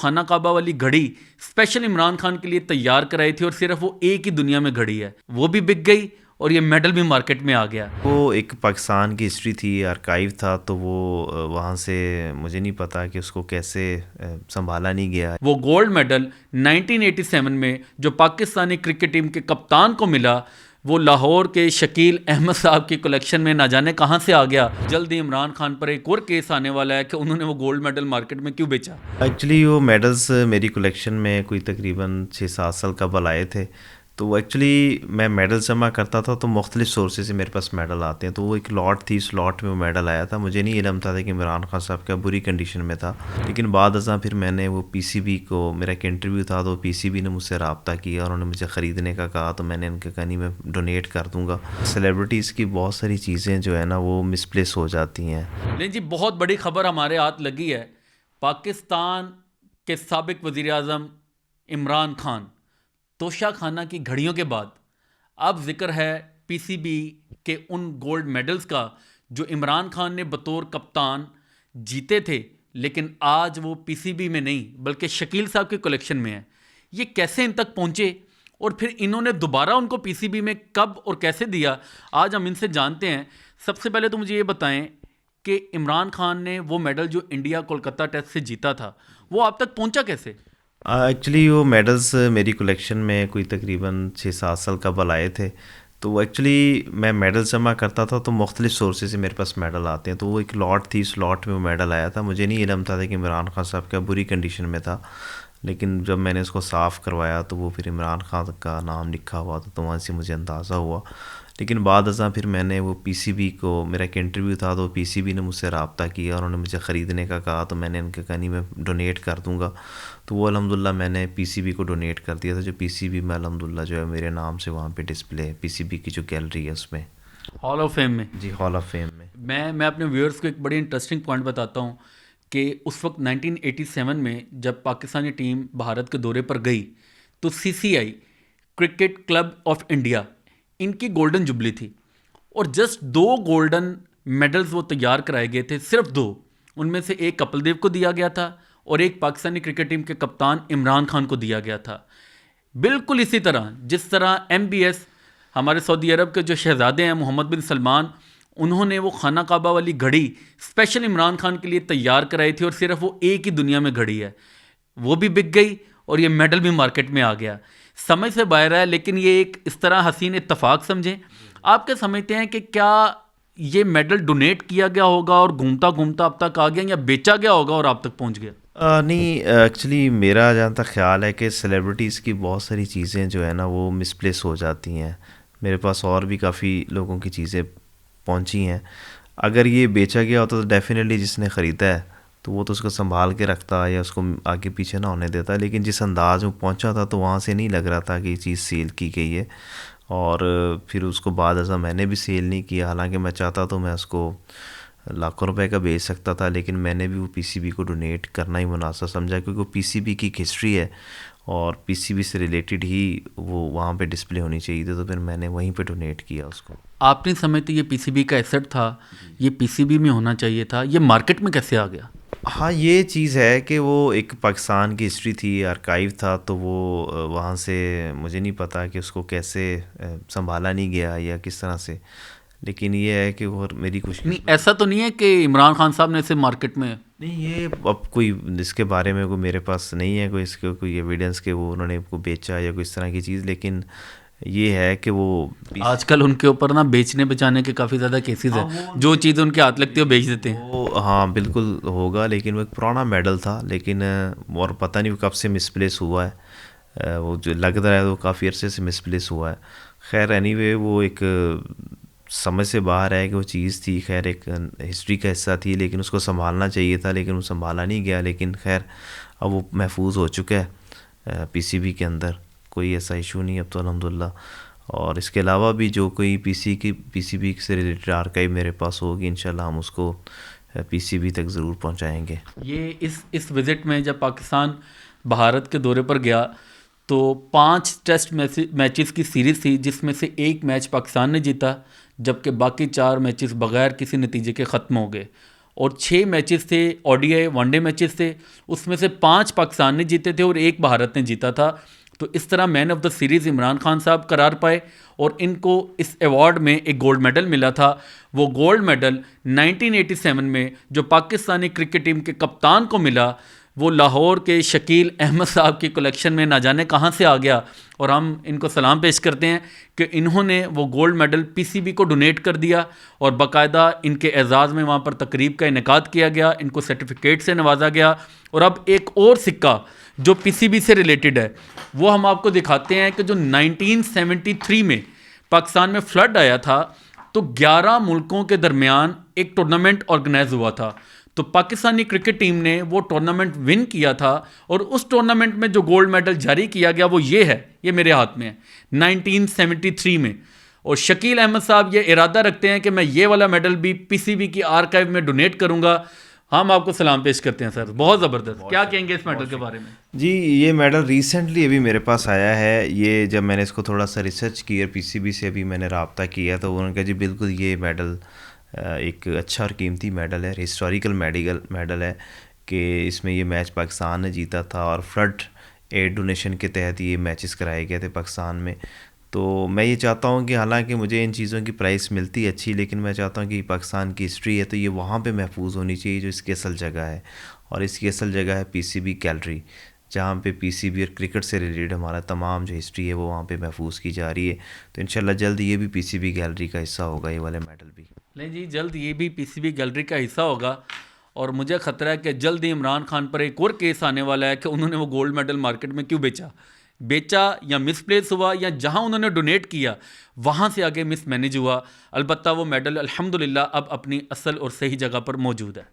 खाना काबा वाली घड़ी स्पेशल इमरान खान के लिए तैयार कराई थी और सिर्फ वो एक ही दुनिया में घड़ी है, वो भी बिक गई और ये मेडल भी मार्केट में आ गया। वो एक पाकिस्तान की हिस्ट्री थी, आर्काइव था, तो वो वहाँ से मुझे नहीं पता कि उसको कैसे संभाला नहीं गया। वो गोल्ड मेडल 1987 में जो पाकिस्तानी क्रिकेट टीम के कप्तान को मिला, वो लाहौर के शकील अहमद साहब की कलेक्शन में ना जाने कहाँ से आ गया। जल्दी इमरान खान पर एक और केस आने वाला है कि उन्होंने वो गोल्ड मेडल मार्केट में क्यों बेचा। एक्चुअली वो मेडल्स मेरी कलेक्शन में कोई तकरीबन 6-7 साल कबल आए थे। तो वो एक्चुअली मैं मेडल्स जमा करता था तो मुख्तलिफ सोर्सेज से मेरे पास मेडल आते हैं, तो वो एक लॉट थी, उस लॉट में वो मेडल आया था। मुझे नहीं इल्म था कि इमरान खान साहब का बुरी कंडीशन में था, लेकिन बाद अज़ां फिर मैंने वो पीसीबी को, मेरा एक इंटरव्यू था तो पीसीबी ने मुझसे रब्ता किया और उन्होंने मुझे ख़रीदने का कहा, तो मैंने उनके कहा नहीं, मैं डोनेट कर दूँगा। सेलिब्रिटीज़ की बहुत सारी चीज़ें जो है ना वो मिसप्लेस हो जाती हैं। लेकिन जी बहुत बड़ी खबर हमारे हाथ लगी है। पाकिस्तान के साबिक वज़ीर आज़म इमरान खान तोशा खाना की घड़ियों के बाद अब जिक्र है पीसीबी के उन गोल्ड मेडल्स का जो इमरान खान ने बतौर कप्तान जीते थे, लेकिन आज वो पीसीबी में नहीं बल्कि शकील साहब के कलेक्शन में है। ये कैसे इन तक पहुंचे और फिर इन्होंने दोबारा उनको पीसीबी में कब और कैसे दिया, आज हम इनसे जानते हैं। सबसे पहले तो मुझे ये बताएं कि इमरान खान ने वो मेडल जो इंडिया कोलकाता टेस्ट से जीता था वो आप तक पहुंचा कैसे? एक्चुअली वो मेडल्स मेरी कलेक्शन में कोई तकरीबन 6-7 साल कबल आए थे। तो एक्चुअली मैं मेडल्स जमा करता था तो मुख्तलिफ सोर्सेज से मेरे पास मेडल आते हैं, तो वो एक लॉट थी, उस लॉट में वो मेडल आया था। मुझे नहीं इल्म था कि इमरान खान साहब का बुरी कंडीशन में था, लेकिन जब मैंने उसको साफ़ करवाया तो वो फिर इमरान खान का नाम लिखा हुआ था, तो वहाँ से मुझे अंदाज़ा हुआ। लेकिन बाद अज़ां फिर मैंने वो पीसीबी को, मेरा एक इंटरव्यू था तो पीसीबी ने मुझसे रब्ता किया और उन्होंने मुझे ख़रीदने का कहा, तो मैंने उनके कहा नहीं, मैं डोनेट कर दूँगा। तो वो अल्हम्दुलिल्लाह मैंने पीसीबी को डोनेट कर दिया था। जो पीसीबी में अल्हम्दुलिल्लाह जो है मेरे नाम से वहाँ पे डिस्प्ले है, पीसीबी की जो गैलरी है उसमें। हॉल ऑफ फेम में? जी, हॉल ऑफ फेम में। मैं अपने व्यूअर्स को एक बड़ी इंटरेस्टिंग पॉइंट बताता हूँ कि उस वक्त 1987 में जब पाकिस्तानी टीम भारत के दौरे पर गई तो CCI cricket club of India इनकी गोल्डन जुबली थी और जस्ट 2 गोल्डन मेडल्स वो तैयार कराए गए थे, सिर्फ 2। उनमें से एक कपिल देव को दिया गया था और एक पाकिस्तानी क्रिकेट टीम के कप्तान इमरान खान को दिया गया था। बिल्कुल इसी तरह जिस तरह एमबीएस हमारे सऊदी अरब के जो शहजादे हैं मोहम्मद बिन सलमान, उन्होंने वो खाना काबा वाली घड़ी स्पेशल इमरान खान के लिए तैयार कराई थी और सिर्फ वो एक ही दुनिया में घड़ी है, वो भी बिक गई और ये मेडल भी मार्केट में आ गया। समझ से बाहर है, लेकिन ये एक इस तरह हसीन इत्तफाक समझें। आप क्या समझते हैं कि क्या ये मेडल डोनेट किया गया होगा और घूमता घूमता अब तक आ गया, या बेचा गया होगा और आप तक पहुंच गया? नहीं, एक्चुअली मेरा जहाँ तक ख्याल है कि सेलिब्रिटीज़ की बहुत सारी चीज़ें जो है ना वो मिसप्लेस हो जाती हैं। मेरे पास और भी काफ़ी लोगों की चीज़ें पहुंची हैं। अगर ये बेचा गया होता तो डेफिनेटली जिसने ख़रीदा है तो वो तो उसको संभाल के रखता या उसको आगे पीछे ना होने देता, लेकिन जिस अंदाज में पहुंचा था तो वहाँ से नहीं लग रहा था कि ये चीज़ सेल की गई है। और फिर उसको बाद ऐसा मैंने भी सेल नहीं किया, हालांकि मैं चाहता तो मैं उसको लाखों रुपए का बेच सकता था, लेकिन मैंने भी वो पीसीबी को डोनेट करना ही मुनासिब समझा, क्योंकि वो पीसीबी की एक हिस्ट्री है और पीसीबी से रिलेटेड ही वो वहाँ पे डिस्प्ले होनी चाहिए थी, तो फिर मैंने वहीं पे डोनेट किया उसको। आपने समझते ये पीसीबी का एसेट था, ये पीसीबी में होना चाहिए था, ये मार्केट में कैसे आ गया? हाँ, ये चीज़ है कि वो एक पाकिस्तान की हिस्ट्री थी, आर्काइव था, तो वो वहाँ से मुझे नहीं पता कि उसको कैसे संभाला नहीं गया या किस तरह से, लेकिन ये है कि वो मेरी खुशी नहीं, ऐसा तो नहीं है कि इमरान खान साहब ने इसे मार्केट में? नहीं, ये अब कोई इसके बारे में कोई मेरे पास नहीं है कोई इसके कोई एविडेंस के वो उन्होंने को बेचा या कोई इस तरह की चीज़, लेकिन ये है कि वो आजकल उनके ऊपर ना बेचने बचाने के काफ़ी ज़्यादा केसेस हैं, जो चीज़ उनके हाथ लगती है वो बेच देते हैं। वो हाँ बिल्कुल होगा, लेकिन वो एक पुराना मेडल था, लेकिन और पता नहीं वो कब से मिसप्लेस हुआ है। वो जो लग रहा है वो काफ़ी अरसे से मिसप्लेस हुआ है। खैर एनीवे वो एक समझ से बाहर है कि वो चीज़ थी, खैर एक हिस्ट्री का हिस्सा थी, लेकिन उसको संभालना चाहिए था, लेकिन वो संभाला नहीं गया। लेकिन खैर अब वो महफूज हो चुका है पीसीबी के अंदर, कोई ऐसा इशू नहीं अब तो अल्हम्दुलिल्लाह। और इसके अलावा भी जो कोई पीसीबी से रिलेटेड आर्काइव मेरे पास होगी इंशाल्लाह हम उसको पीसीबी तक ज़रूर पहुंचाएंगे। ये इस विज़िट में जब पाकिस्तान भारत के दौरे पर गया तो 5 टेस्ट मैचेस की सीरीज़ थी, जिसमें से एक मैच पाकिस्तान ने जीता, जबकि बाकी 4 मैचेस बग़ैर किसी नतीजे के ख़त्म हो गए। और 6 मैचेस थे ओडीआई वनडे मैचेस थे, उसमें से 5 पाकिस्तान ने जीते थे और 1 भारत ने जीता था। तो इस तरह man of the series Imran Khan साहब करार पाए और इनको इस अवार्ड में एक गोल्ड मेडल मिला था। वो गोल्ड मेडल 1987 में जो पाकिस्तानी क्रिकेट टीम के कप्तान को मिला, वो लाहौर के शकील अहमद साहब की कलेक्शन में ना जाने कहाँ से आ गया, और हम इनको सलाम पेश करते हैं कि इन्होंने वो गोल्ड मेडल पीसीबी को डोनेट कर दिया और बाकायदा इनके एजाज़ में वहाँ पर तकरीब का इनेकाद किया गया, इनको सर्टिफिकेट से नवाजा गया। और अब एक और सिक्का जो पीसीबी से रिलेटेड है वो हम आपको दिखाते हैं कि जो 1973 में पाकिस्तान में फ्लड आया था तो 11 मुल्कों के दरमियान एक टूर्नामेंट ऑर्गेनाइज हुआ था। तो पाकिस्तानी क्रिकेट टीम ने वो टूर्नामेंट विन किया था और उस टूर्नामेंट में जो गोल्ड मेडल जारी किया गया वो ये है, ये मेरे हाथ में है, 1973 में। और शकील अहमद साहब ये इरादा रखते हैं कि मैं ये वाला मेडल भी पीसीबी की आर्काइव में डोनेट करूंगा। हम आपको सलाम पेश करते हैं सर, बहुत ज़बरदस्त। क्या कहेंगे इस मेडल के बारे में? जी, ये मेडल रिसेंटली अभी मेरे पास आया है। ये जब मैंने इसको थोड़ा सा रिसर्च किया, पीसीबी से अभी मैंने रब्ता किया, तो उन्होंने कहा जी बिल्कुल ये मेडल एक अच्छा और कीमती मेडल है, हिस्टोरिकल मेडल है कि इसमें ये मैच पाकिस्तान ने जीता था और फ्लड एड डोनेशन के तहत ये मैचेस कराए गए थे पाकिस्तान में। तो मैं ये चाहता हूँ कि हालांकि मुझे इन चीज़ों की प्राइस मिलती है अच्छी, लेकिन मैं चाहता हूँ कि पाकिस्तान की हिस्ट्री है तो ये वहाँ पे महफूज होनी चाहिए जो इसकी असल जगह है, और इसकी असल जगह है पीसीबी गैलरी, जहाँ पे पीसीबी और क्रिकेट से रिलेटेड हमारा तमाम जो हिस्ट्री है वो वहाँ पे महफूज की जा रही है। तो इंशाल्लाह जल्द ये भी पीसीबी गैलरी का हिस्सा होगा, ये वाले मेडल भी। नहीं जी, जल्द ये भी पीसीबी गैलरी का हिस्सा होगा। और मुझे ख़तरा है कि जल्द ही इमरान खान पर एक और केस आने वाला है कि उन्होंने वो गोल्ड मेडल मार्केट में क्यों बेचा या मिसप्लेस हुआ, या जहां उन्होंने डोनेट किया वहां से आगे मिसमैनेज हुआ। अलबत्ता वो मेडल अल्हम्दुलिल्लाह अब अपनी असल और सही जगह पर मौजूद है।